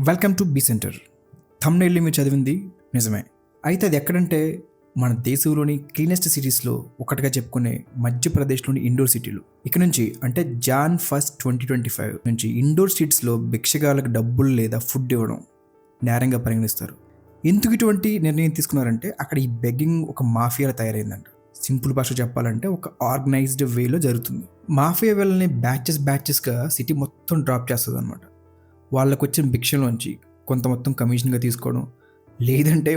Welcome to be centre. Thumbnail మీరు చదివింది నిజమే. అయితే అది ఎక్కడంటే మన దేశంలోని క్లీనెస్ట్ సిటీస్లో ఒకటిగా చెప్పుకునే మధ్యప్రదేశ్లోని ఇండోర్ సిటీలు. ఇక నుంచి అంటే జాన్ 1, 2025 నుంచి ఇండోర్ స్ట్రీట్స్లో భిక్షగాళ్ళకి డబ్బులు లేదా ఫుడ్ ఇవ్వడం నేరంగా పరిగణిస్తారు. ఎందుకు ఇటువంటి నిర్ణయం తీసుకున్నారంటే అక్కడ ఈ బెగ్గింగ్ ఒక మాఫియాలో తయారైందంట. సింపుల్ భాష చెప్పాలంటే ఒక ఆర్గనైజ్డ్ వేలో జరుగుతుంది. మాఫియా వీళ్ళని బ్యాచెస్గా సిటీ మొత్తం డ్రాప్ చేస్తుంది అనమాట. వాళ్ళకు వచ్చిన భిక్షలోంచి కొంత మొత్తం కమిషన్గా తీసుకోవడం, లేదంటే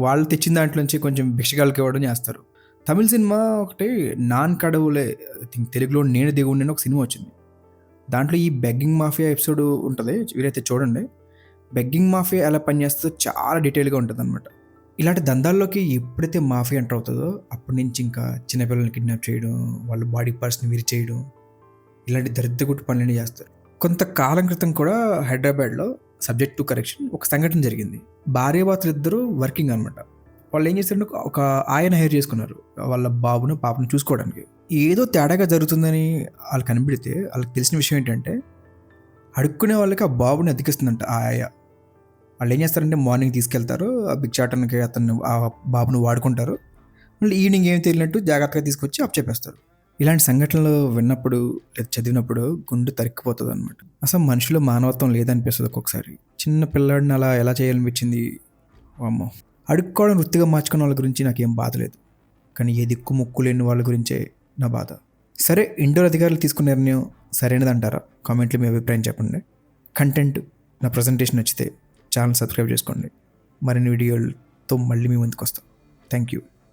వాళ్ళు తెచ్చిన దాంట్లోంచి కొంచెం భిక్షగాళ్ళకి ఇవ్వడం చేస్తారు. తమిళ సినిమా ఒకటి నాన్ కడవులే, థింక్ తెలుగులో నేను దేవుడిని ఒక సినిమా వచ్చింది. దాంట్లో ఈ బెగ్గింగ్ మాఫియా ఎపిసోడ్ ఉంటుంది, వీరైతే చూడండి. బెగ్గింగ్ మాఫియా ఎలా పనిచేస్తుందో చాలా డీటెయిల్గా ఉంటుంది అనమాట. ఇలాంటి దందాల్లోకి ఎప్పుడైతే మాఫియా ఎంటర్ అవుతుందో అప్పటి నుంచి ఇంకా చిన్నపిల్లల్ని కిడ్నాప్ చేయడం, వాళ్ళ బాడీ పార్ట్స్ని విరిచేయడం, ఇలాంటి దరిద్రగుట్టు పనులన్నీ చేస్తారు. కొంతకాలం క్రితం కూడా హైదరాబాద్లో సబ్జెక్ట్ టు కరెక్షన్ ఒక సంఘటన జరిగింది. భార్యాభర్తలు ఇద్దరు వర్కింగ్ అనమాట. వాళ్ళు ఏం చేశారంటే ఒక ఆయన హైర్ చేసుకున్నారు వాళ్ళ బాబును పాపను చూసుకోవడానికి. ఏదో తేడాగా జరుగుతుందని వాళ్ళకి కనిపెడితే వాళ్ళకి తెలిసిన విషయం ఏంటంటే అడుక్కునే వాళ్ళకి ఆ బాబుని అతికిస్తుందంట ఆ ఆయ. వాళ్ళు ఏం చేస్తారంటే మార్నింగ్ తీసుకెళ్తారు, ఆ భిక్షాటనకి అతను ఆ బాబును వాడుకుంటారు, మళ్ళీ ఈవినింగ్ ఏం తెలియనట్టు జాగ్రత్తగా తీసుకొచ్చి అప్పచెప్పేస్తారు. ఇలాంటి సంఘటనలు విన్నప్పుడు లేదా చదివినప్పుడు గుండె తరిక్కిపోతుంది అనమాట. అసలు మనిషిలో మానవత్వం లేదనిపిస్తుంది ఒక్కొక్కసారి. చిన్న పిల్లాడిని అలా ఎలా చేయాలనిపించింది. అమ్మో, అడుక్కోవడం వృత్తిగా మార్చుకున్న వాళ్ళ గురించి నాకేం బాధ లేదు, కానీ ఏ దిక్కు ముక్కు లేని వాళ్ళ గురించే నా బాధ. సరే, ఇండోర్ అధికారులు తీసుకున్న నిర్ణయం సరైనదంటారా? కామెంట్లో మీ అభిప్రాయం చెప్పండి. కంటెంట్ నా ప్రజెంటేషన్ నచ్చితే ఛానల్ సబ్స్క్రైబ్ చేసుకోండి. మరిన్ని వీడియోలతో మళ్ళీ మీ ముందుకు వస్తాం. Thank you.